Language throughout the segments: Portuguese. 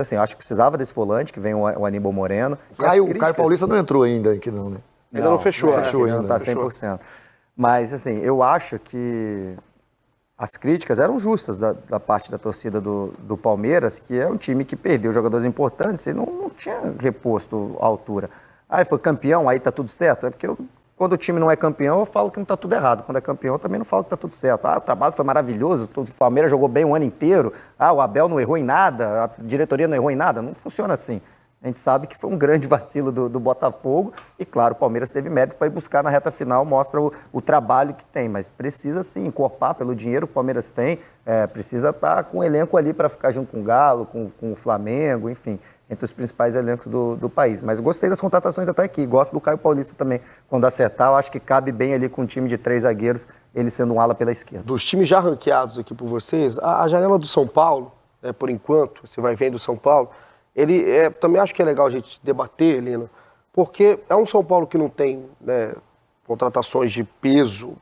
Assim, eu acho que precisava desse volante, que vem o Aníbal Moreno. O Caio Paulista não entrou ainda aqui não, né? Ainda não fechou. Não Fechou ainda. Não está 100%. Mas, assim, eu acho que as críticas eram justas da parte da torcida do Palmeiras, que é um time que perdeu jogadores importantes e não tinha reposto à altura. Aí foi campeão, aí tá tudo certo. É porque quando o time não é campeão, eu falo que não tá tudo errado. Quando é campeão, eu também não falo que tá tudo certo. O trabalho foi maravilhoso, o Palmeiras jogou bem o ano inteiro. O Abel não errou em nada, a diretoria não errou em nada. Não funciona assim. A gente sabe que foi um grande vacilo do Botafogo e, claro, o Palmeiras teve mérito para ir buscar na reta final, mostra o trabalho que tem, mas precisa sim encorpar pelo dinheiro que o Palmeiras tem, precisa estar com o elenco ali para ficar junto com o Galo, com o Flamengo, enfim, entre os principais elencos do país. Mas gostei das contratações até aqui, gosto do Caio Paulista também. Quando acertar, eu acho que cabe bem ali com um time de 3 zagueiros, ele sendo um ala pela esquerda. Dos times já ranqueados aqui por vocês, a janela do São Paulo, por enquanto, você vai vendo o São Paulo, também acho que é legal a gente debater, Lino, porque é um São Paulo que não tem, né, contratações de peso,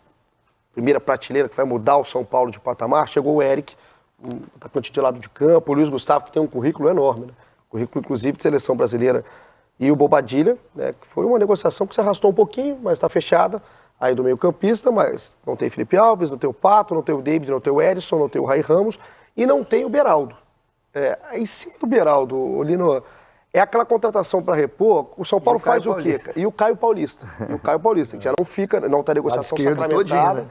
primeira prateleira, que vai mudar o São Paulo de patamar. Chegou o Eric, um atacante de lado de campo, o Luiz Gustavo, que tem um currículo enorme, né? Currículo, inclusive, de seleção brasileira, e o Bobadilha, né, que foi uma negociação que se arrastou um pouquinho, mas está fechada, aí do meio campista, mas não tem Felipe Alves, não tem o Pato, não tem o David, não tem o Edson, não tem o Rai Ramos, e não tem o Beraldo. Em cima do Beraldo, Lino, é aquela contratação para repor, o São Paulo faz o quê? E o Caio Paulista. Que já não fica, não está negociação sacramentada. Todinho, né?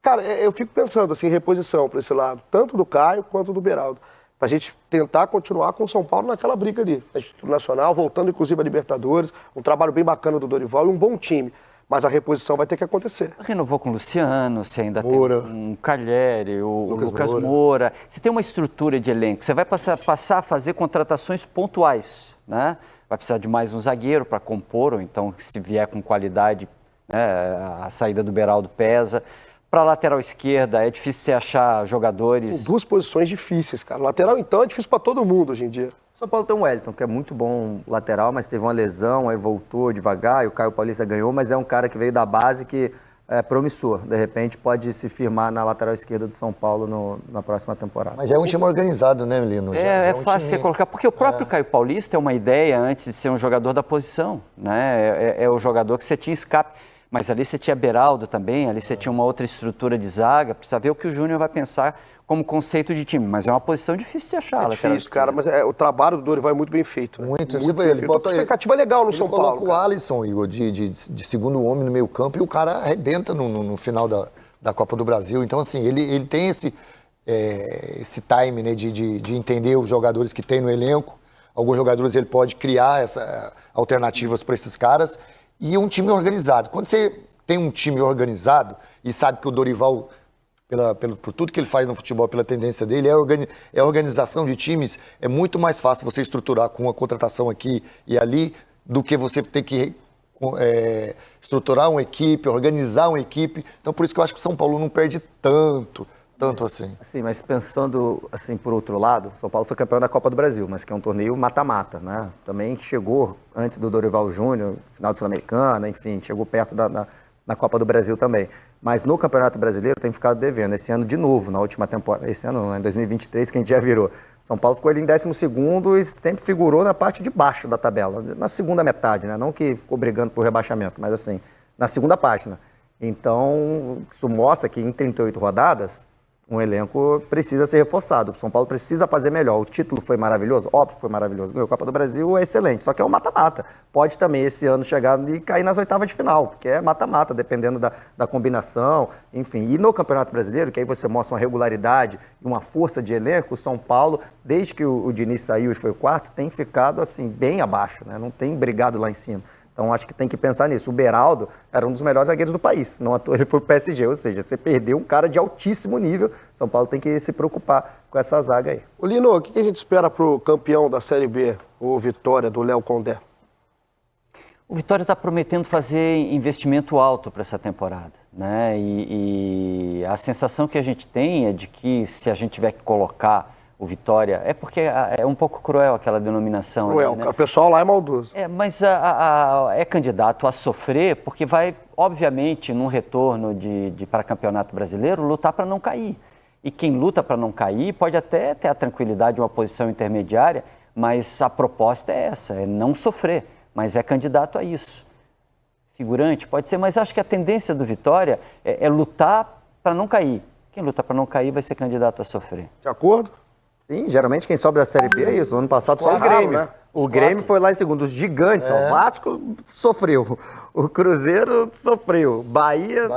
Cara, eu fico pensando assim, em reposição para esse lado, tanto do Caio quanto do Beraldo, para a gente tentar continuar com o São Paulo naquela briga ali, na título nacional, voltando inclusive a Libertadores, um trabalho bem bacana do Dorival e um bom time. Mas a reposição vai ter que acontecer. Renovou com o Luciano, você ainda Moura. Tem um Cagliari, o Lucas Moura. Você tem uma estrutura de elenco, você vai passar a fazer contratações pontuais, né? Vai precisar de mais um zagueiro para compor, ou então se vier com qualidade, né, a saída do Beraldo pesa. Para a lateral esquerda é difícil você achar jogadores... São duas posições difíceis, cara. Lateral então é difícil para todo mundo hoje em dia. São Paulo tem o Wellington, que é muito bom lateral, mas teve uma lesão, aí voltou devagar, e o Caio Paulista ganhou, mas é um cara que veio da base que é promissor. De repente pode se firmar na lateral esquerda do São Paulo na próxima temporada. Mas já é um time organizado, né, Lino? É fácil você colocar, porque o próprio Caio Paulista é uma ideia antes de ser um jogador da posição, né? É o jogador que você tinha escape. Mas ali você tinha Beraldo também, ali você tinha uma outra estrutura de zaga, precisa ver o que o Júnior vai pensar como conceito de time, mas é uma posição difícil de achar. É difícil, cara, mas o trabalho do Dorival é muito bem feito. Né? Muito bem feito. Ele bota expectativa legal no São Paulo. Ele coloca o Alisson, Igor, de segundo homem no meio campo, e o cara arrebenta no final da Copa do Brasil. Então, assim, ele tem esse time, né, de entender os jogadores que tem no elenco. Alguns jogadores ele pode criar alternativas para esses caras. E um time organizado. Quando você tem um time organizado e sabe que o Dorival, por tudo que ele faz no futebol, pela tendência dele, é organização de times, é muito mais fácil você estruturar com uma contratação aqui e ali do que você ter que estruturar uma equipe, organizar uma equipe. Então, por isso que eu acho que o São Paulo não perde tanto assim. Sim, mas pensando assim por outro lado, São Paulo foi campeão da Copa do Brasil, mas que é um torneio mata-mata, né? Também chegou antes do Dorival Júnior, final do Sul-Americana, enfim, chegou perto na Copa do Brasil também. Mas no Campeonato Brasileiro tem ficado devendo. Esse ano de novo, na última temporada, esse ano não, em 2023, que a gente já virou. São Paulo ficou ali em 12º e sempre figurou na parte de baixo da tabela, na segunda metade, né? Não que ficou brigando por rebaixamento, mas assim, na segunda página. Então, isso mostra que em 38 rodadas, um elenco precisa ser reforçado. O São Paulo precisa fazer melhor. O título foi maravilhoso? Óbvio que foi maravilhoso. Ganhou a Copa do Brasil, é excelente. Só que é um mata-mata. Pode também esse ano chegar e cair nas oitavas de final, porque é mata-mata, dependendo da combinação, enfim. E no Campeonato Brasileiro, que aí você mostra uma regularidade e uma força de elenco, o São Paulo, desde que o Diniz saiu e foi o quarto, tem ficado assim, bem abaixo, né? Não tem brigado lá em cima. Então, acho que tem que pensar nisso. O Beraldo era um dos melhores zagueiros do país. Não à toa ele foi pro PSG, ou seja, você perdeu um cara de altíssimo nível. São Paulo tem que se preocupar com essa zaga aí. Ô Lino, o que a gente espera pro campeão da Série B, o Vitória, do Léo Condé? O Vitória está prometendo fazer investimento alto para essa temporada, né? E a sensação que a gente tem é de que se a gente tiver que colocar o Vitória, é porque é um pouco cruel aquela denominação. Cruel, né? O pessoal lá é maldoso. Mas é candidato a sofrer porque vai, obviamente, num retorno para campeonato brasileiro, lutar para não cair. E quem luta para não cair pode até ter a tranquilidade de uma posição intermediária, mas a proposta é essa, é não sofrer, mas é candidato a isso. Figurante, pode ser, mas acho que a tendência do Vitória é lutar para não cair. Quem luta para não cair vai ser candidato a sofrer. De acordo? Sim, geralmente quem sobe da Série B é isso. No ano passado só o Grêmio. Né? O Grêmio foi lá em segundo. Os gigantes, o Vasco sofreu. O Cruzeiro sofreu. Bahia.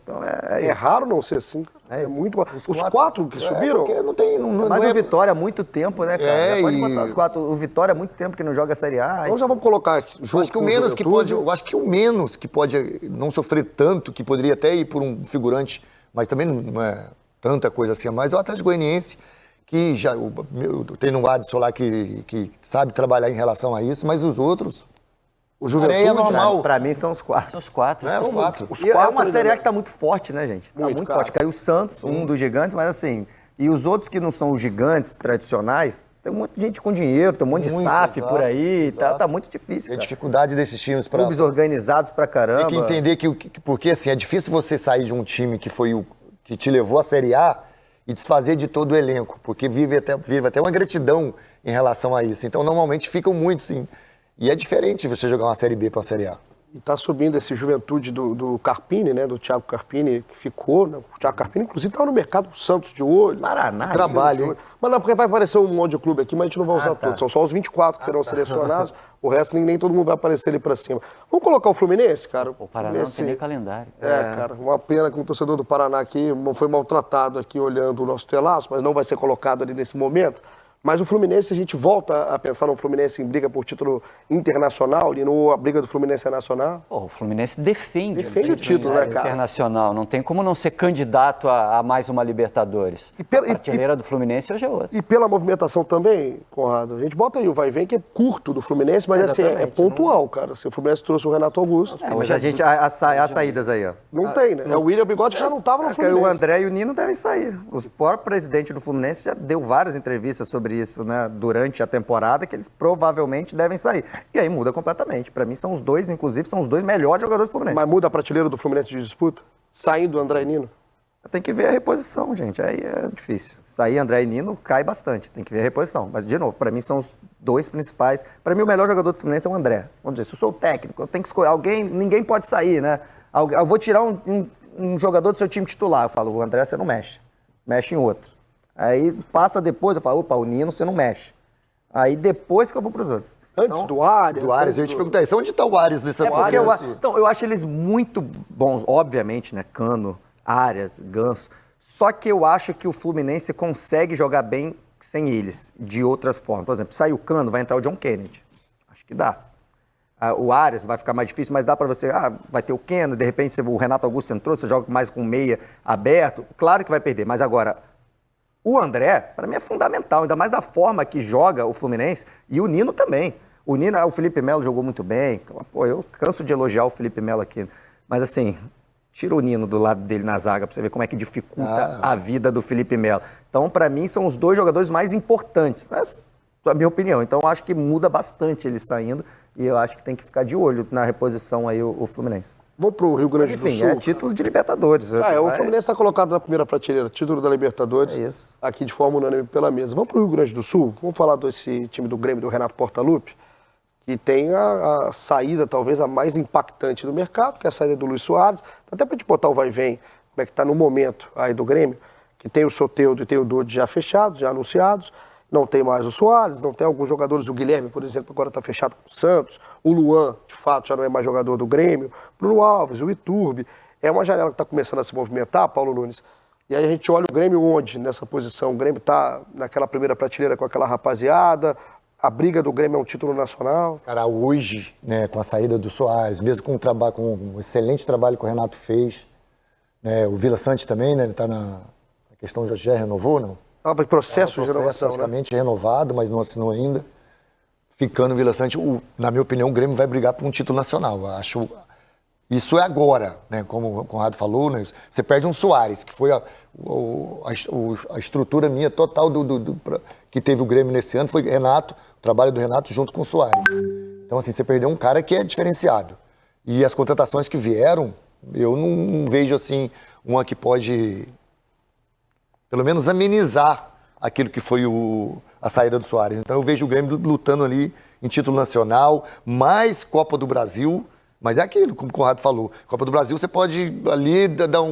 Então é raro não ser assim. É muito. Os quatro que subiram? Porque não tem. Mas o Vitória há muito tempo, né, cara? Já pode botar os quatro. O Vitória há muito tempo que não joga a Série A. Então já vamos colocar junto. Acho que o menos que pode. Eu acho que o menos que pode não sofrer tanto, que poderia até ir por um figurante, mas também não é tanta coisa assim a mais, é o Atlético Goianiense, que já tem um Adson lá que sabe trabalhar em relação a isso, mas os outros. O Juventude é normal. Pra mim são os quatro. São os quatro. Os quatro. É uma Série A que tá muito forte, né, gente? Tá muito forte. Caiu o Santos, um dos gigantes, mas assim... E os outros que não são os gigantes tradicionais, tem um monte de gente com dinheiro, tem um monte de SAF por aí, tá muito difícil, cara. A dificuldade desses times para... Clubes organizados pra caramba. Tem que entender porque assim, é difícil você sair de um time que foi que te levou à Série A e desfazer de todo o elenco, porque vive até uma gratidão em relação a isso. Então, normalmente, ficam muito, sim. E é diferente você jogar uma Série B para uma Série A. E tá subindo esse Juventude do Carpini, né? Do Thiago Carpini, que ficou, né? O Thiago Carpini, inclusive, estava no mercado do Santos de olho. Paraná. Trabalho, hein? Mas não, porque vai aparecer um monte de clube aqui, mas a gente não vai usar todos. São só os 24 que serão selecionados. O resto, nem todo mundo vai aparecer ali para cima. Vamos colocar o Fluminense, cara? O Paraná não tem nem calendário. Cara, uma pena que um torcedor do Paraná aqui foi maltratado aqui olhando o nosso telaço, mas não vai ser colocado ali nesse momento. Mas o Fluminense, a gente volta a pensar no Fluminense em briga por título internacional, ali no a briga do Fluminense é nacional. O Fluminense defende o título, né, cara? Internacional. Não tem como não ser candidato a mais uma Libertadores. A prateleira do Fluminense hoje é outra. E pela movimentação também, Conrado, a gente bota aí o vai e vem, que é curto do Fluminense, mas assim, é pontual, cara. Se o Fluminense trouxe o Renato Augusto. Hoje a gente, as saídas aí, ó. Não tem, né? O William Bigode que já não estava no Fluminense. O André e o Nino devem sair. O próprio presidente do Fluminense já deu várias entrevistas sobre isso, né, durante a temporada, que eles provavelmente devem sair. E aí muda completamente. Para mim são os dois, inclusive, são os dois melhores jogadores do Fluminense. Mas muda a prateleira do Fluminense de disputa? Saindo André e Nino? Tem que ver a reposição, gente. Aí é difícil. Sair André e Nino cai bastante. Tem que ver a reposição. Mas, de novo, para mim são os dois principais. Para mim, o melhor jogador do Fluminense é o André. Vamos dizer, se eu sou o técnico, eu tenho que escolher alguém, ninguém pode sair, né? Eu vou tirar um jogador do seu time titular. Eu falo, o André você não mexe. Mexe em outro. Aí passa depois, eu falo, opa, o Nino você não mexe. Aí depois que eu vou para os outros. Antes do Arias. Do Arias, eu ia te perguntar isso. Onde está o Arias nessa porque Então, eu acho eles muito bons, obviamente, né? Cano, Arias, Ganso. Só que eu acho que o Fluminense consegue jogar bem sem eles, de outras formas. Por exemplo, sai o Cano, vai entrar o John Kennedy. Acho que dá. O Arias vai ficar mais difícil, mas dá para você... vai ter o Keno, de repente o Renato Augusto entrou, você joga mais com meia aberto. Claro que vai perder, mas agora... O André, para mim, é fundamental, ainda mais da forma que joga o Fluminense, e o Nino também. O Felipe Melo jogou muito bem. Pô, eu canso de elogiar o Felipe Melo aqui. Mas assim, tira o Nino do lado dele na zaga para você ver como é que dificulta a vida do Felipe Melo. Então, para mim, são os dois jogadores mais importantes, né? Na minha opinião. Então, eu acho que muda bastante ele saindo e eu acho que tem que ficar de olho na reposição aí o Fluminense. Vamos para o Rio Grande do Sul. Enfim, é título de Libertadores. O Fluminense está colocado na primeira prateleira, título da Libertadores, aqui de forma unânime pela mesa. Vamos para o Rio Grande do Sul, vamos falar desse time do Grêmio, do Renato Portaluppi, que tem a saída talvez a mais impactante do mercado, que é a saída do Luis Soares. Até para a gente botar o vai e vem, como é que está no momento aí do Grêmio, que tem o Soteldo e tem o Dodi já fechados, já anunciados. Não tem mais o Soares, não tem alguns jogadores, o Guilherme, por exemplo, agora está fechado com o Santos, o Luan, de fato, já não é mais jogador do Grêmio, Bruno Alves, o Iturbe. É uma janela que está começando a se movimentar, Paulo Nunes. E aí a gente olha o Grêmio onde nessa posição? O Grêmio está naquela primeira prateleira com aquela rapaziada, a briga do Grêmio é um título nacional. Cara, hoje, né, com a saída do Soares, mesmo com um excelente trabalho que o Renato fez, né, o Vila Sante também, né, ele está na questão já renovou, não? Estava em processo de renovação, praticamente renovado, mas não assinou ainda. Ficando o Vila Sante, na minha opinião, o Grêmio vai brigar por um título nacional. Acho isso é agora, né? Como o Conrado falou, né? Você perde um Soares, que foi a estrutura minha total que teve o Grêmio nesse ano, foi Renato, o trabalho do Renato junto com o Soares. Então, assim, você perdeu um cara que é diferenciado. E as contratações que vieram, eu não vejo, assim, uma que pode... pelo menos amenizar aquilo que foi o a saída do Soares. Então eu vejo o Grêmio lutando ali em título nacional, mais Copa do Brasil, mas é aquilo, como o Conrado falou, Copa do Brasil você pode ali dar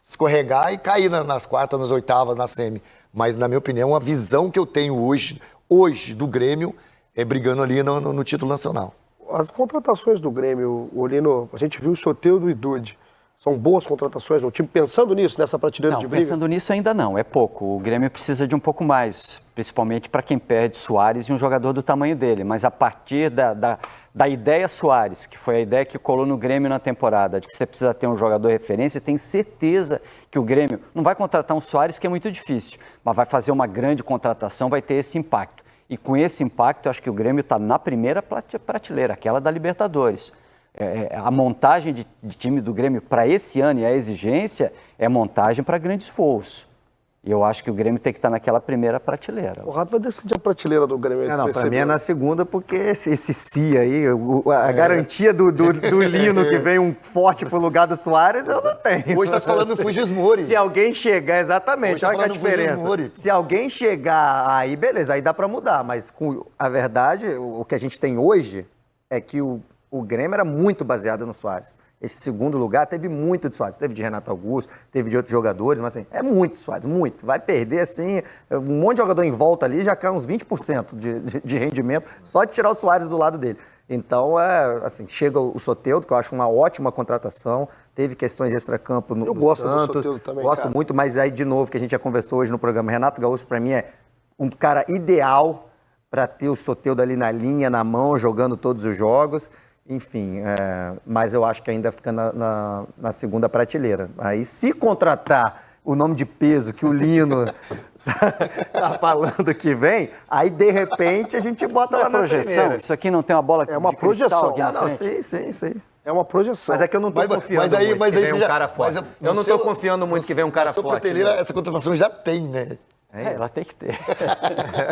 escorregar e cair nas quartas, nas oitavas, na semi. Mas, na minha opinião, a visão que eu tenho hoje do Grêmio é brigando ali no título nacional. As contratações do Grêmio, Olino, a gente viu o Soteldo e Dude. São boas contratações, o time pensando nisso, nessa prateleira de briga? Pensando nisso ainda não, é pouco. O Grêmio precisa de um pouco mais, principalmente para quem perde Soares e um jogador do tamanho dele. Mas a partir da ideia Soares, que foi a ideia que colou no Grêmio na temporada, de que você precisa ter um jogador referência, tenho certeza que o Grêmio não vai contratar um Soares, que é muito difícil, mas vai fazer uma grande contratação, vai ter esse impacto. E com esse impacto, eu acho que o Grêmio está na primeira prateleira, aquela da Libertadores. A montagem de time do Grêmio para esse ano e a exigência é montagem para grandes voos. E eu acho que o Grêmio tem que estar naquela primeira prateleira. O Rato vai decidir a prateleira do Grêmio. Para mim é na segunda, porque esse Si aí, a garantia do Lino que vem um forte pro lugar do Soares, eu não tenho. Hoje tá falando do Fujimori. Se alguém chegar, exatamente, olha que a diferença. Se alguém chegar aí, beleza, aí dá para mudar. Mas a verdade, o que a gente tem hoje é que o Grêmio era muito baseado no Soares. Esse segundo lugar teve muito de Soares. Teve de Renato Augusto, teve de outros jogadores, mas assim, é muito Soares, muito. Vai perder, assim, um monte de jogador em volta ali, já cai uns 20% de rendimento, só de tirar o Soares do lado dele. Então, assim, chega o Soteldo, que eu acho uma ótima contratação. Teve questões extracampo no Santos. Do Soteldo também, gosto muito, mas aí, de novo, que a gente já conversou hoje no programa, Renato Gaúcho, para mim, é um cara ideal para ter o Soteldo ali na linha, na mão, jogando todos os jogos. Enfim, mas eu acho que ainda fica na segunda prateleira. Aí, se contratar o nome de peso que o Lino tá falando que vem, aí, de repente, a gente bota lá na projeção. primeira. Isso aqui não tem uma bola é uma projeção aqui na frente. Sim. É uma projeção. Mas é que eu não tô confiando muito que vem um cara forte. Eu não tô confiando muito que vem um cara forte. Essa contratação já tem, né? Ela tem que ter.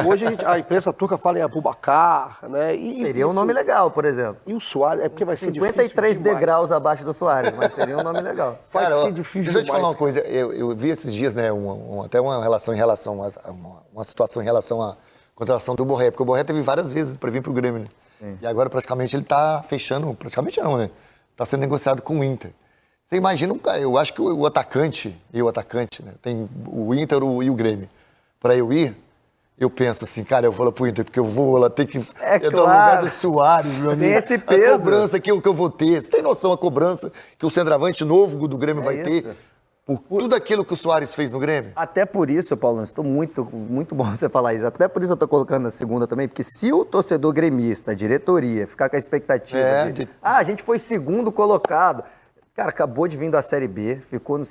Hoje a imprensa turca fala em Abubacar, né? Seria um nome legal, por exemplo. E o Soares, é porque vai ser 53 degraus abaixo do Soares, mas seria um nome legal. Cara, vai ser difícil deixa eu te falar uma coisa, eu vi esses dias, né, até uma situação em relação à contratação do Borré, porque o Borré teve várias vezes para vir pro Grêmio, né? Sim. E agora praticamente ele tá fechando, praticamente não, né? Tá sendo negociado com o Inter. Você imagina, eu acho que o atacante, né? Tem o Inter e o Grêmio. Para eu ir, eu penso assim, cara, eu vou lá pro Inter, porque eu vou lá ter que entrar no lugar do Soares, meu amigo. Tem esse peso. A cobrança que eu vou ter. Você tem noção a cobrança que o centroavante novo do Grêmio vai ter por tudo aquilo que o Soares fez no Grêmio? Até por isso, Paulo, estou muito bom você falar isso. Até por isso eu estou colocando na segunda também, porque se o torcedor gremista, a diretoria, ficar com a expectativa a gente foi segundo colocado. Cara, acabou de vir da Série B, ficou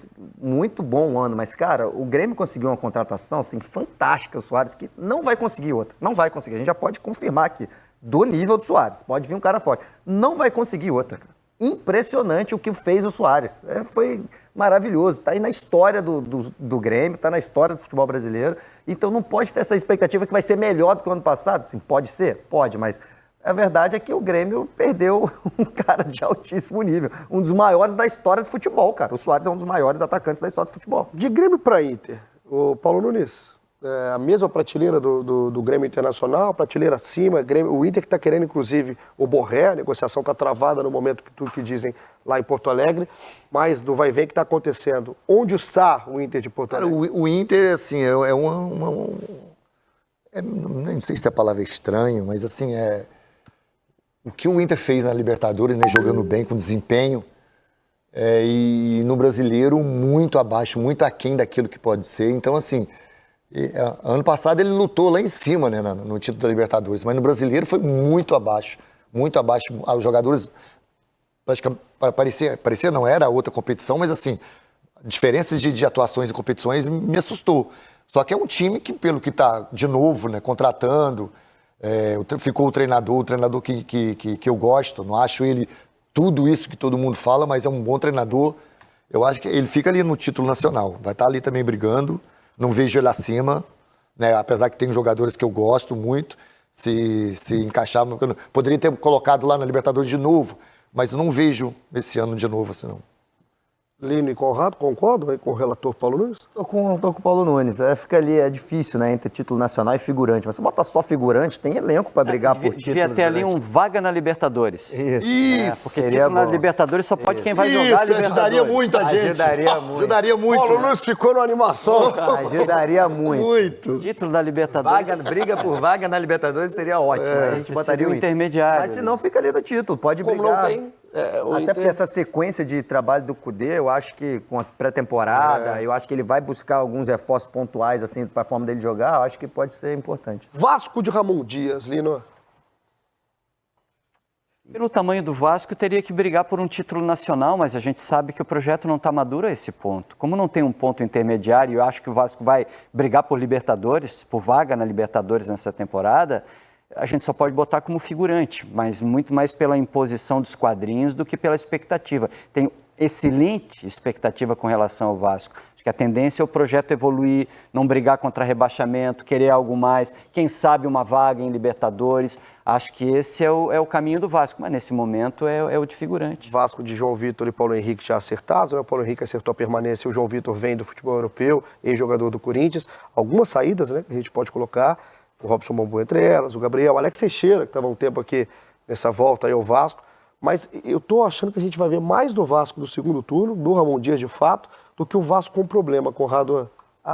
muito bom o ano, mas, cara, o Grêmio conseguiu uma contratação, assim, fantástica, o Soares, que não vai conseguir outra. Não vai conseguir. A gente já pode confirmar aqui, do nível do Soares. Pode vir um cara forte. Não vai conseguir outra, cara. Impressionante o que fez o Soares. Foi maravilhoso. Está aí na história do Grêmio, está na história do futebol brasileiro. Então não pode ter essa expectativa que vai ser melhor do que o ano passado. Sim, pode ser? Pode, mas a verdade é que o Grêmio perdeu um cara de altíssimo nível. Um dos maiores da história do futebol, cara. O Soares é um dos maiores atacantes da história do futebol. De Grêmio para Inter, o Paulo Nunes, a mesma prateleira do Grêmio Internacional, prateleira acima, o Inter que está querendo, inclusive, o Borré, a negociação está travada no momento que dizem lá em Porto Alegre, mas não vai ver o que está acontecendo. Onde está o Inter de Porto Alegre? Cara, o Inter, assim, nem sei se a palavra é estranho, mas assim, o que o Inter fez na Libertadores, né, jogando bem, com desempenho, e no Brasileiro muito abaixo, muito aquém daquilo que pode ser. Então, assim, ano passado ele lutou lá em cima, né, no título da Libertadores, mas no Brasileiro foi muito abaixo. Os jogadores, praticamente, parecia não era outra competição, mas assim, diferenças de atuações e competições me assustou. Só que é um time que, pelo que está de novo, né, contratando, ficou o treinador que eu gosto, não acho ele tudo isso que todo mundo fala, mas é um bom treinador. Eu acho que ele fica ali no título nacional, vai estar ali também brigando, não vejo ele acima, né, apesar que tem jogadores que eu gosto muito, se encaixar, poderia ter colocado lá na Libertadores de novo, mas não vejo esse ano de novo assim, não. Lino e Conrado, concordo aí com o relator Paulo Nunes? Tô com o Paulo Nunes. Fica ali, é difícil, né, entre título nacional e figurante. Mas se bota só figurante, tem elenco para brigar por título. Devia ter ali um vaga na Libertadores. Isso. Porque título na Libertadores só pode quem vai jogar a Libertadores. Ajudaria muito a gente. Ajudaria muito. Paulo Nunes ficou na animação, cara. Ajudaria muito. Título da Libertadores. Briga por vaga na Libertadores seria ótimo. A gente botaria um intermediário. Mas se não, fica ali no título. Pode Como brigar. não tem... Até porque essa sequência de trabalho do Cudê, eu acho que com a pré-temporada, eu acho que ele vai buscar alguns reforços pontuais, assim, para a forma dele jogar, eu acho que pode ser importante. Vasco de Ramon Dias, Lino. Pelo tamanho do Vasco, teria que brigar por um título nacional, mas a gente sabe que o projeto não está maduro a esse ponto. Como não tem um ponto intermediário, eu acho que o Vasco vai brigar por Libertadores, por vaga na Libertadores nessa temporada, a gente só pode botar como figurante, mas muito mais pela imposição dos quadrinhos do que pela expectativa. Tem excelente expectativa com relação ao Vasco. Acho que a tendência é o projeto evoluir, não brigar contra rebaixamento, querer algo mais, quem sabe uma vaga em Libertadores. Acho que esse é o caminho do Vasco, mas nesse momento é o de figurante. Vasco de João Vitor e Paulo Henrique já acertados, né? O Paulo Henrique acertou a permanência, o João Vitor vem do futebol europeu, ex-jogador do Corinthians. Algumas saídas, né, que a gente pode colocar. O Robson Bambu entre elas, o Gabriel, o Alex Teixeira, que estava um tempo aqui nessa volta aí ao Vasco. Mas eu tô achando que a gente vai ver mais do Vasco do segundo turno, do Ramon Dias de fato, do que o Vasco com problema, Conrado.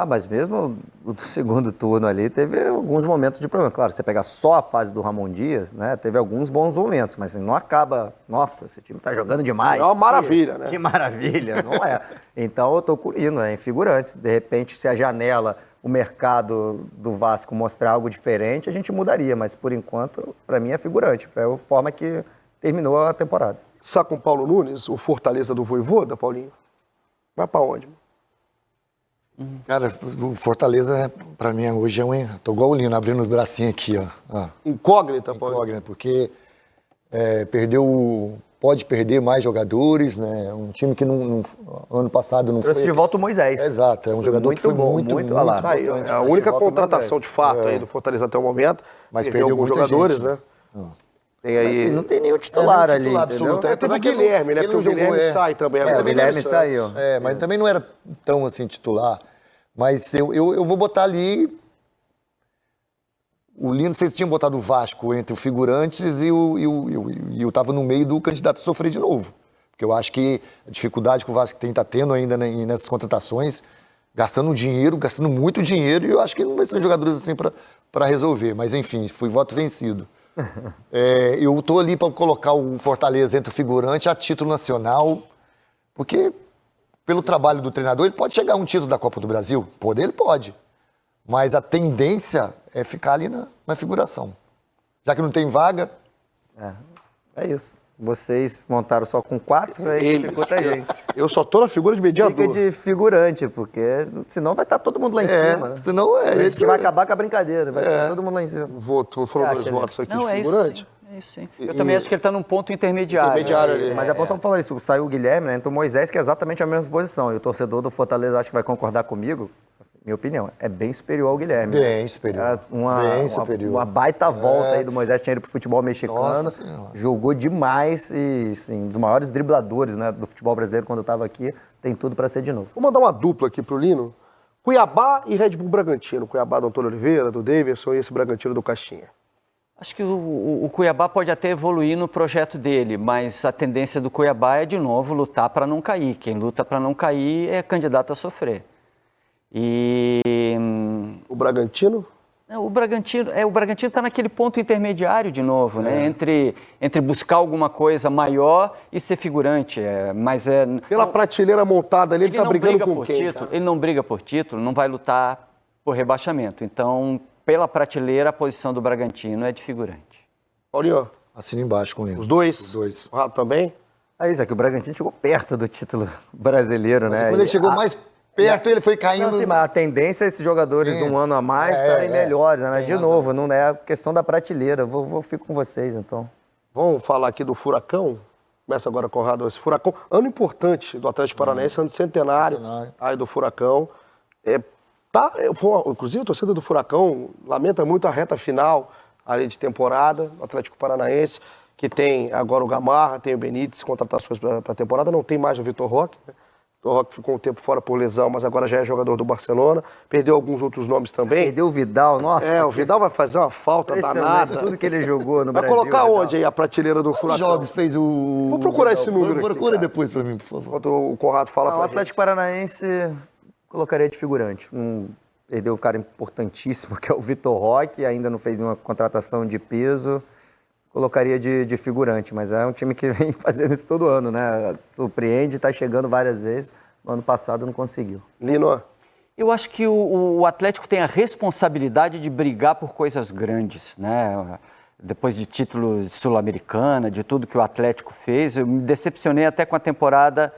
Mas mesmo o segundo turno ali teve alguns momentos de problema. Claro, você pegar só a fase do Ramon Dias, né? Teve alguns bons momentos, mas não acaba. Nossa, esse time tá jogando demais. É uma maravilha, né? Que maravilha, não é? Então eu tô com o Lino, em figurantes. De repente, se a janela, o mercado do Vasco mostrar algo diferente, a gente mudaria, mas por enquanto, para mim é figurante. Foi a forma que terminou a temporada. Sabe com o Paulo Nunes, o Fortaleza do Vojvoda, Paulinho? Vai para onde? Cara, o Fortaleza, pra mim, hoje é um... Tô igual o Lino, abrindo o bracinho aqui, ó. Incógnita, Paulinho. Incógnita, porque pode perder mais jogadores, né? Um time que ano passado não trouxe foi... de volta o Moisés. Exato, é um jogador que foi muito importante. A única contratação de fato aí do Fortaleza até o momento. Mas perdeu alguns jogadores, né? Tem aí... Assim, não tem nenhum titular ali, entendeu? Teve o Guilherme, né? Porque o Guilherme sai também. O Guilherme saiu. Mas também não era tão assim titular. Mas eu vou botar ali... O Lino, vocês tinham botado o Vasco entre os figurantes e eu tava no meio do candidato a sofrer de novo. Porque eu acho que a dificuldade que o Vasco está tendo ainda nessas contratações, gastando muito dinheiro, e eu acho que não vai ser jogadores assim para resolver. Mas enfim, fui voto vencido. Eu tô ali para colocar o Fortaleza entre o figurante a título nacional, porque pelo trabalho do treinador, ele pode chegar a um título da Copa do Brasil. Poder, ele pode. Mas a tendência é ficar ali na figuração. Já que não tem vaga... É isso. Vocês montaram só com 4, aí ficou outra gente. Eu só tô na figura de mediador. Fica de figurante, porque senão vai estar todo mundo lá em cima. Né? Senão a gente vai acabar com a brincadeira, vai estar todo mundo lá em cima. Foram 2 votos aqui Não, de figurante. É isso sim. Eu também acho que ele está num ponto intermediário. Mas é bom só falar isso. Saiu o Guilherme, né? Então o Moisés, que é exatamente a mesma posição. E o torcedor do Fortaleza acho que vai concordar comigo. Assim, minha opinião, é bem superior ao Guilherme. Bem superior. Uma baita volta aí do Moisés, tinha ido pro futebol mexicano. Jogou demais e, assim, um dos maiores dribladores, né, do futebol brasileiro quando eu estava aqui. Tem tudo para ser de novo. Vou mandar uma dupla aqui pro Lino. Cuiabá e Red Bull Bragantino. Cuiabá do Antônio Oliveira, do Davidson e esse Bragantino do Caixinha. Acho que o Cuiabá pode até evoluir no projeto dele, mas a tendência do Cuiabá é, de novo, lutar para não cair. Quem luta para não cair é candidato a sofrer. E... O Bragantino? O Bragantino está naquele ponto intermediário, de novo, né? Entre buscar alguma coisa maior e ser figurante. Pela prateleira montada ali, ele está brigando com quem? Ele não briga por título, não vai lutar por rebaixamento. Então... Pela prateleira, a posição do Bragantino é de figurante. Paulinho? Assina embaixo com ele. Os dois? Os dois. O Rato também? É isso, é que o Bragantino chegou perto do título brasileiro, né? Quando ele chegou mais perto, ele foi caindo... Não, sim, mas a tendência é esses jogadores de um ano a mais estarem melhores, né? Mas, de novo, não é questão da prateleira. Fico com vocês, então. Vamos falar aqui do Furacão? Começa agora, Conrado, esse Furacão. Ano importante do Atlético Paranaense, ano centenário. Aí do Furacão. Inclusive, a torcida do Furacão lamenta muito a reta final ali de temporada, o Atlético Paranaense, que tem agora o Gamarra, tem o Benítez, contratações para a temporada, não tem mais o Vitor Roque, né? Vitor Roque ficou um tempo fora por lesão, mas agora já é jogador do Barcelona. Perdeu alguns outros nomes também. Perdeu o Vidal, nossa. O Vidal vai fazer uma falta danada. Tudo que ele jogou no vai Brasil. Vai colocar onde aí a prateleira do Furacão? Quantos jogos fez o... Vou procurar esse número aqui, Procura depois pra mim, por favor. Enquanto o Conrado fala pra O gente. Atlético Paranaense colocaria de figurante. Perdeu um cara importantíssimo, que é o Vitor Roque, ainda não fez nenhuma contratação de peso. Colocaria de figurante, mas é um time que vem fazendo isso todo ano, né? Surpreende, está chegando várias vezes. No ano passado não conseguiu. Lino? Eu acho que o Atlético tem a responsabilidade de brigar por coisas grandes, né? Depois de títulos sul-americana, de tudo que o Atlético fez, eu me decepcionei até com a temporada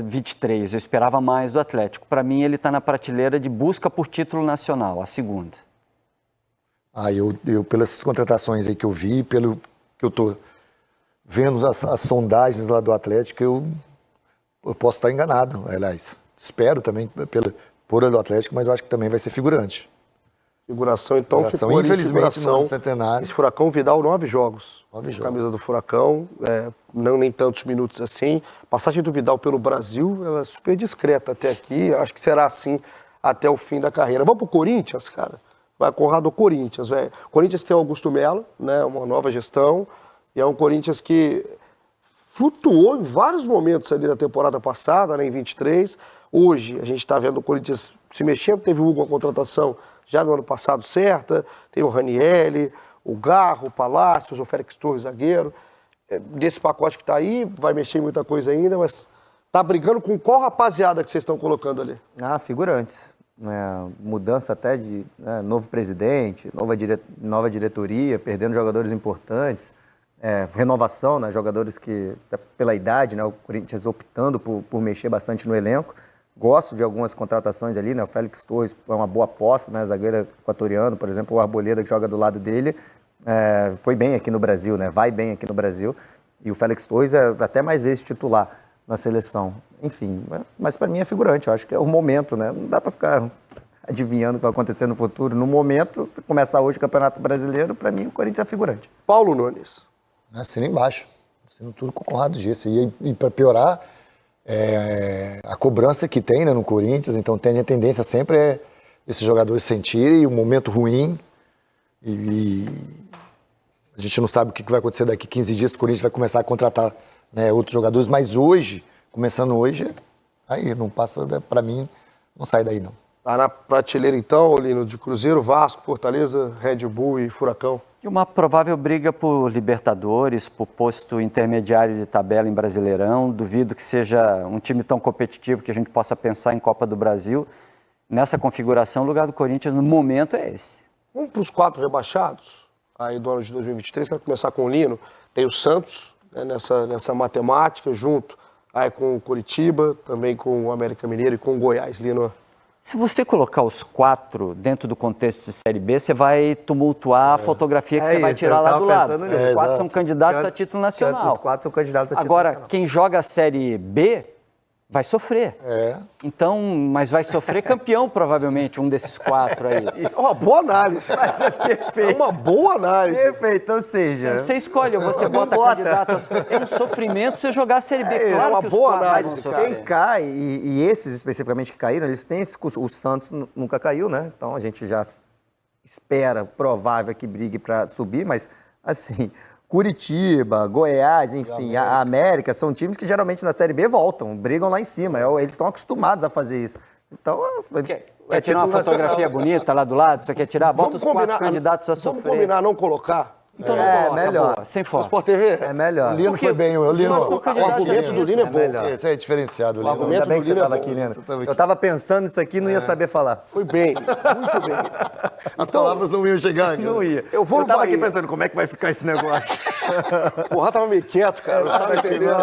23. Eu esperava mais do Atlético. Para mim, ele está na prateleira de busca por título nacional, a segunda. Eu pelas contratações aí que eu vi, pelo que eu tô vendo as sondagens lá do Atlético, eu posso estar enganado, aliás. Espero também por ele do Atlético, mas eu acho que também vai ser figurante. Figuração, então, ficou infelizmente no centenário. Esse Furacão, Vidal, 9 jogos. 9 jogos. Camisa do Furacão, não nem tantos minutos assim. Passagem do Vidal pelo Brasil, ela é super discreta até aqui. Acho que será assim até o fim da carreira. Vamos pro Corinthians, cara? Vai Conrado, Corinthians, velho. Corinthians tem o Augusto Melo, né? Uma nova gestão. E é um Corinthians que flutuou em vários momentos ali da temporada passada, né, em 23. Hoje, a gente está vendo o Corinthians se mexendo. Teve uma contratação já no ano passado certa. Tem o Ranieri, o Garro, o Palácios, o Félix Torres, zagueiro. Desse pacote que está aí, vai mexer em muita coisa ainda, mas tá brigando com qual rapaziada que vocês estão colocando ali? Figurantes. Mudança até de novo presidente, nova diretoria, perdendo jogadores importantes, renovação, né, jogadores que, pela idade, né, o Corinthians optando por mexer bastante no elenco. Gosto de algumas contratações ali, né, o Félix Torres é uma boa aposta, né, zagueiro equatoriano, por exemplo, o Arboleda, que joga do lado dele, foi bem aqui no Brasil, né, vai bem aqui no Brasil, e o Félix Torres é até mais vezes titular na seleção. Enfim, mas para mim é figurante, eu acho que é o momento, né? Não dá para ficar adivinhando o que vai acontecer no futuro. No momento, se começar hoje o Campeonato Brasileiro, para mim o Corinthians é figurante. Paulo Nunes. Assina embaixo. Assina tudo com o Conrado disse. E para piorar, a cobrança que tem, né, no Corinthians, então tem a tendência sempre esses jogadores sentirem o momento ruim e a gente não sabe o que vai acontecer daqui 15 dias, o Corinthians vai começar a contratar, né, outros jogadores, mas hoje, começando hoje, aí não passa, para mim, não sai daí não. Tá na prateleira então, Lino, de Cruzeiro, Vasco, Fortaleza, Red Bull e Furacão. E uma provável briga por Libertadores, por posto intermediário de tabela em Brasileirão. Duvido que seja um time tão competitivo que a gente possa pensar em Copa do Brasil. Nessa configuração, o lugar do Corinthians no momento é esse. Vamos para os 4 rebaixados, aí do ano de 2023, vai começar com o Lino. Tem o Santos, né, nessa matemática, junto aí com o Curitiba, também com o América Mineiro e com o Goiás, Lino. Se você colocar os 4 dentro do contexto de Série B, você vai tumultuar a fotografia que você vai tirar lá do lado. Os 4 são candidatos a título nacional. Os 4 são candidatos a título nacional. Agora, quem joga a Série B vai sofrer. Então, mas vai sofrer campeão, provavelmente, um desses 4 aí. É uma boa análise. Vai ser perfeito. É uma boa análise. Perfeito, ou seja... Você escolhe, ou você bota candidatos. É um sofrimento você jogar a Série B. Claro uma que os boa 4 análise, vão sofrer. Quem cai, e esses especificamente que caíram, eles têm o Santos nunca caiu, né? Então a gente já espera, provável que brigue para subir, mas assim, Curitiba, Goiás, enfim, a América, são times que geralmente na Série B voltam, brigam lá em cima. Eles estão acostumados a fazer isso. Então, quer tirar uma fotografia bonita lá do lado? Você quer tirar? Bota os 4 candidatos a sofrer. Vamos combinar não colocar? Então não coloca, melhor. Boa, sem foco. Sport TV? É melhor. O Lino foi bem, o Lino. O argumento do Lino é bom. Esse é diferenciado, Lino. O argumento Ainda bem do que você Lino é estava bom. aqui, Lino. Eu estava pensando nisso aqui e não ia saber falar. Foi bem, muito bem. As palavras não iam chegar. Não ia. Eu vou no tava Bahia. aqui pensando, como é que vai ficar esse negócio? O Conrado tava meio quieto, cara. Não tava entendendo.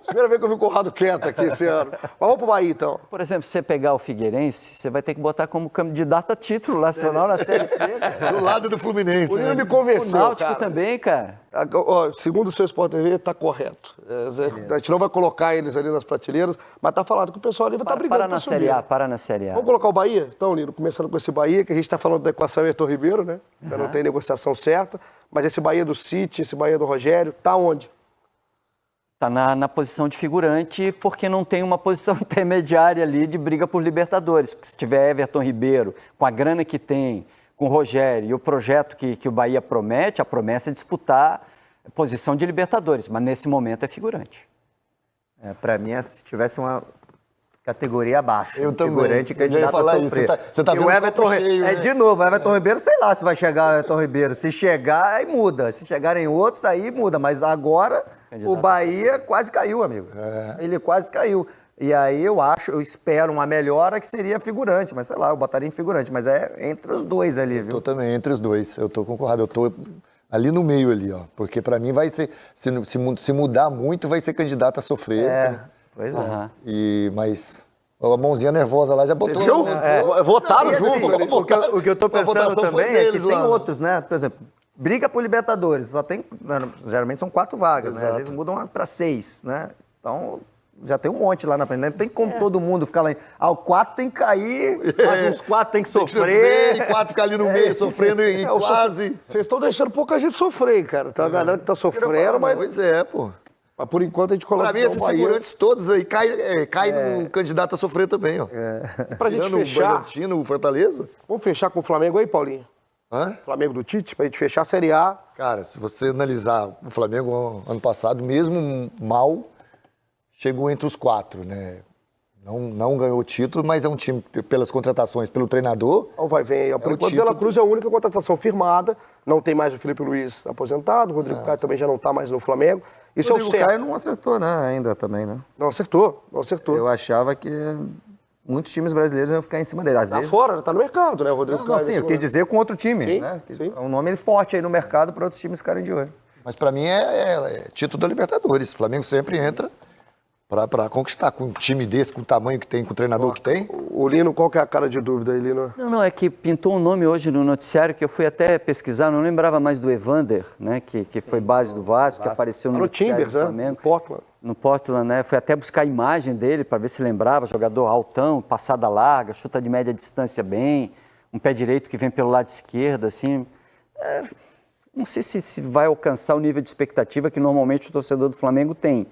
Primeira vez que eu vi o Conrado quieto aqui esse ano. Mas vamos pro Bahia, então. Por exemplo, se você pegar o Figueirense, você vai ter que botar como candidato a título nacional na Série C. Cara. Do lado do Fluminense. O Lino me O convenceu, Náutico cara. também, cara. Segundo o seu Sport TV, tá correto. A gente não vai colocar eles ali nas prateleiras, mas tá falado que o pessoal ali vai estar brigando Para na subir. Série A, para na Série A. Vamos colocar o Bahia? Então, Lino, começando com esse Bahia, que a gente está falando da equação Heitor Ribeiro, né? Ainda não tem negociação certa, mas esse Bahia do City, esse Bahia do Rogério, tá onde? Está na posição de figurante porque não tem uma posição intermediária ali de briga por Libertadores. Porque se tiver Everton Ribeiro, com a grana que tem, com o Rogério e o projeto que o Bahia promete, a promessa é disputar a posição de Libertadores, mas nesse momento é figurante. Para mim, se tivesse uma categoria abaixo, eu figurante também. candidato a sofrer. Você tá vendo o Everton cheio, né? de novo, o Everton Ribeiro, sei lá se vai chegar o Everton Ribeiro. Se chegar, aí muda. Se chegarem outros, aí muda. Mas agora, o Bahia quase caiu, amigo. Ele quase caiu. E aí eu espero uma melhora que seria figurante. Mas sei lá, eu botaria em figurante. Mas é entre os dois ali, viu? Eu tô também entre os dois. Eu tô concordado. Eu tô ali no meio ali, ó. Porque pra mim vai ser, se mudar muito, vai ser candidato a sofrer. Pois é. Mas a mãozinha nervosa lá já botou. Viu? Votaram junto. O que eu tô pensando também é que tem lá. outros, né? Por exemplo, briga por Libertadores, só tem, geralmente são 4 vagas, né? Às Exato. vezes mudam para 6, né? Então, já tem um monte lá na frente, né? Não tem como todo mundo ficar lá o 4 tem que cair, mas os 4 tem que sofrer. E 4 ficar ali no meio, sofrendo e quase. Vocês estão deixando pouca gente sofrer, cara. Tem uma galera que tá sofrendo, mas Pois é, pô. por enquanto a gente coloca Pra mim, esses figurantes todos aí caem no candidato a sofrer também, ó. Pra gente Tirando fechar, o Bragantino, o Fortaleza. vamos fechar com o Flamengo aí, Paulinho? Hã? Flamengo do Tite, pra gente fechar a Série A. Cara, se você analisar o Flamengo ano passado, mesmo mal, chegou entre os 4, né? Não ganhou o título, mas é um time, pelas contratações, pelo treinador. Então vai ver aí. Por o enquanto, título. Dela Cruz é a única contratação firmada. Não tem mais o Felipe Luiz aposentado. O Rodrigo Caio também já não tá mais no Flamengo. Isso é o Rodrigo certo. Caio não acertou, né? Ainda também, né? Não acertou, não acertou. Eu achava que muitos times brasileiros iam ficar em cima dele. Às Tá vezes... fora, tá no mercado, né? O Rodrigo Não, Caio. sim, nesse eu quis momento. dizer com outro time, Sim, né? sim. É um nome forte aí no mercado para outros times ficarem de olho. Mas pra mim é título da Libertadores. O Flamengo sempre entra pra conquistar. Com um time desse, com o tamanho que tem, com o treinador que tem. O Lino, qual que é a cara de dúvida aí, Lino? Não, é que pintou um nome hoje no noticiário que eu fui até pesquisar, não lembrava mais do Evander, né? Que foi base do Vasco, que apareceu no No noticiário Timbers, do né? Flamengo. No Portland. No Portland, né? Fui até buscar a imagem dele para ver se lembrava, jogador altão, passada larga, chuta de média distância bem, um pé direito que vem pelo lado esquerdo, assim. Não sei se vai alcançar o nível de expectativa que normalmente o torcedor do Flamengo tem,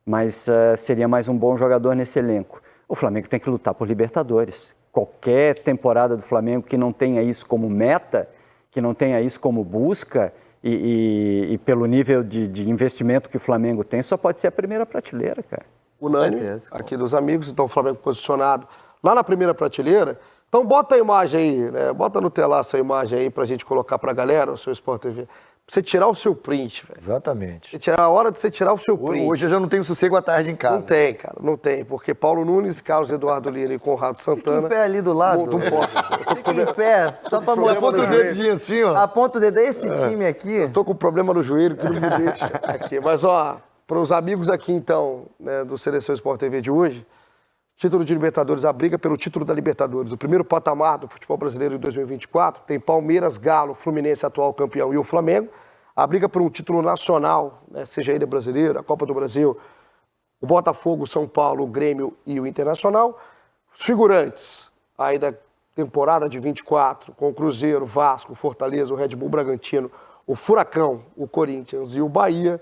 mas seria mais um bom jogador nesse elenco. O Flamengo tem que lutar por Libertadores. Qualquer temporada do Flamengo que não tenha isso como meta, que não tenha isso como busca, e pelo nível de investimento que o Flamengo tem, só pode ser a primeira prateleira, cara. Unânime, certeza. aqui dos amigos, então o Flamengo posicionado lá na primeira prateleira. Então bota a imagem aí, né? Bota no telaço a imagem aí pra gente colocar pra galera, o seu Sport TV. Pra você tirar o seu print, velho. Exatamente. A hora de você tirar o seu print. Hoje eu já não tenho sossego à tarde em casa. Não tem, cara, não tem. Porque Paulo Nunes, Carlos Eduardo Lira e Conrado Santana... Fica em pé ali do lado. Não posso. Fica em pé, só para mostrar. Aponta o dedinho assim, ó. Aponta o dedo. Esse time aqui... Tô com problema no joelho que não me deixa aqui. Mas, ó, para os amigos aqui, então, né, do Seleção Sport TV de hoje, título de Libertadores, a briga pelo título da Libertadores. O primeiro patamar do futebol brasileiro de 2024 tem Palmeiras, Galo, Fluminense, atual campeão, e o Flamengo. A briga por um título nacional, né, seja ele brasileiro, a Copa do Brasil, o Botafogo, São Paulo, o Grêmio e o Internacional. Os figurantes aí da temporada de 24, com o Cruzeiro, Vasco, Fortaleza, o Red Bull Bragantino, o Furacão, o Corinthians e o Bahia.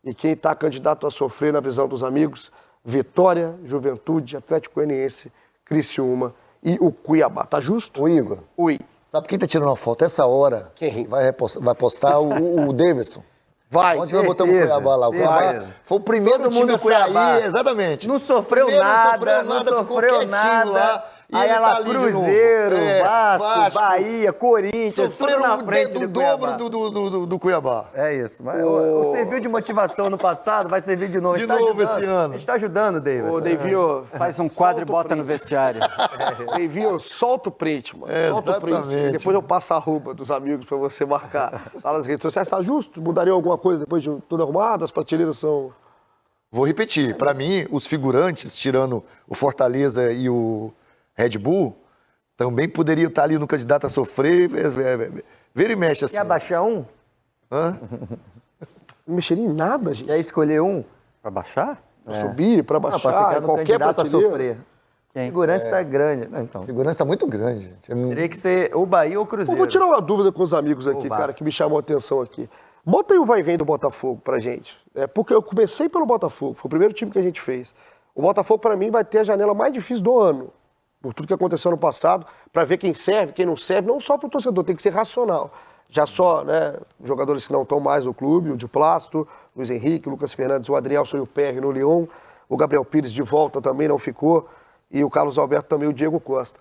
E quem está candidato a sofrer na visão dos amigos, Vitória, Juventude, Atlético Goianiense, Criciúma e o Cuiabá. Tá justo? Ô, Igor, Oi. sabe quem tá tirando uma foto essa hora? Quem? Vai postar o Davidson. Vai. Onde nós botamos o Cuiabá lá? O Cuiabá certeza. foi o primeiro Todo time mundo a sair, Cuiabá. exatamente. Não sofreu Primeiro nada, não ficou sofreu quietinho nada. lá, e Aí ele ela tá ali de novo. Cruzeiro, É, Vasco, Bahia, Corinthians, tudo Sofreram na frente o do dobro Cuiabá. do Cuiabá. É isso. Mas o serviu de motivação no passado, vai servir de novo. De novo esse ano. A gente está ajudando, David. Ô, Davinho, Faz um quadro e bota no vestiário. Davinho, solta o print, mano. Solta o print. Exatamente. Depois eu passo a arroba dos amigos pra você marcar lá nas redes sociais. Tá justo? Mudaria alguma coisa depois de tudo arrumado? As prateleiras são... Vou repetir. Para mim, os figurantes, tirando o Fortaleza e o Red Bull, também poderiam estar ali no candidato a sofrer. Vira e mexe assim. Quer abaixar um? Hã? Não mexeria em nada, gente. Quer escolher um? Para baixar? Pra subir, pra Não, baixar, para ficar no qualquer candidato a prateleira. sofrer. Quem? Figurante está grande. Não, então. A segurança está muito grande, gente. Teria que ser o Bahia ou o Cruzeiro. Eu vou tirar uma dúvida com os amigos aqui, Vasco. cara, que me chamou a atenção aqui. Bota aí o vai e vem do Botafogo pra gente. Porque eu comecei pelo Botafogo, foi o primeiro time que a gente fez. O Botafogo, para mim, vai ter a janela mais difícil do ano, por tudo que aconteceu no passado, para ver quem serve, quem não serve, não só para o torcedor, tem que ser racional. Já só, né, jogadores que não estão mais no clube, o Diplasto, Luiz Henrique, o Lucas Fernandes, o Adrielson e o PR no Lyon, o Gabriel Pires de volta também não ficou, e o Carlos Alberto também, o Diego Costa.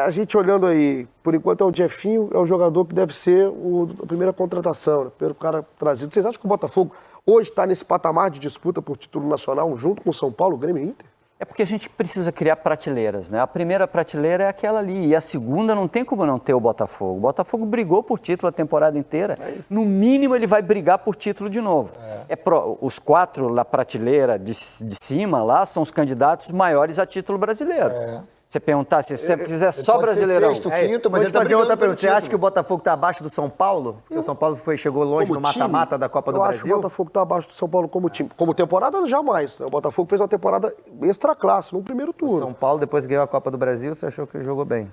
A gente olhando aí, por enquanto é o Jefinho, é o jogador que deve ser a primeira contratação, né, pelo cara trazido. Vocês acham que o Botafogo hoje está nesse patamar de disputa por título nacional junto com o São Paulo, Grêmio e Inter? É porque a gente precisa criar prateleiras, né? A primeira prateleira é aquela ali, e a segunda não tem como não ter o Botafogo. O Botafogo brigou por título a temporada inteira, no mínimo ele vai brigar por título de novo. Os 4 na prateleira de cima lá são os candidatos maiores a título brasileiro. Você perguntar, se você fizer só Brasileirão... Sexto, quinto, mas vou te fazer outra pergunta. Você acha que o Botafogo está abaixo do São Paulo? Porque o São Paulo chegou longe no mata-mata da Copa do Brasil? Eu acho que o Botafogo está abaixo do São Paulo como time. Como temporada, jamais. Né? O Botafogo fez uma temporada extra classe no primeiro turno. O São Paulo, depois que ganhou a Copa do Brasil, você achou que ele jogou bem?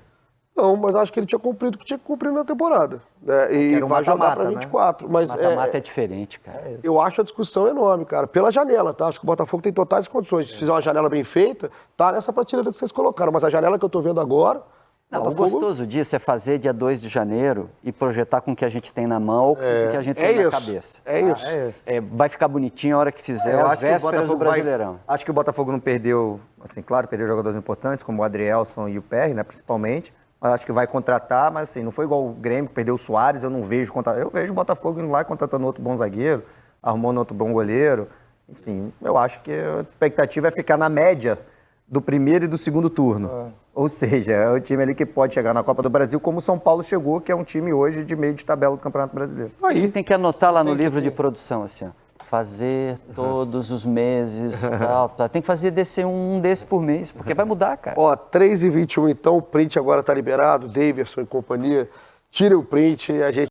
Não, mas acho que ele tinha cumprido o que tinha que cumprir na temporada. Né? E era um vai jogar para né? 24. Mas mata-mata é diferente, cara. Eu acho a discussão enorme, cara. Pela janela, tá? Acho que o Botafogo tem totais condições. Se fizer uma janela bem feita, tá nessa prateleira que vocês colocaram. Mas a janela que eu tô vendo agora... Não, Botafogo... o gostoso disso é fazer dia 2 de janeiro e projetar com o que a gente tem na mão ou com o que a gente tem na cabeça. É isso. Vai ficar bonitinho a hora que fizer, Eu às acho que o vésperas do Botafogo Brasileirão. Acho que o Botafogo não perdeu, assim, claro, perdeu jogadores importantes, como o Adrielson e o PR, né, principalmente. Mas acho que vai contratar, mas assim, não foi igual o Grêmio, que perdeu o Soares, eu não vejo eu vejo o Botafogo indo lá e contratando outro bom zagueiro, arrumando outro bom goleiro. Enfim, eu acho que a expectativa é ficar na média do primeiro e do segundo turno. Ou seja, é o time ali que pode chegar na Copa do Brasil, como o São Paulo chegou, que é um time hoje de meio de tabela do Campeonato Brasileiro. Aí tem que anotar lá no livro de produção, assim, ó. Fazer todos os meses, tal. Tem que fazer descer um desse por mês, porque vai mudar, cara. 3h21 então, o print agora tá liberado, Davidson e companhia. Tira o print e a gente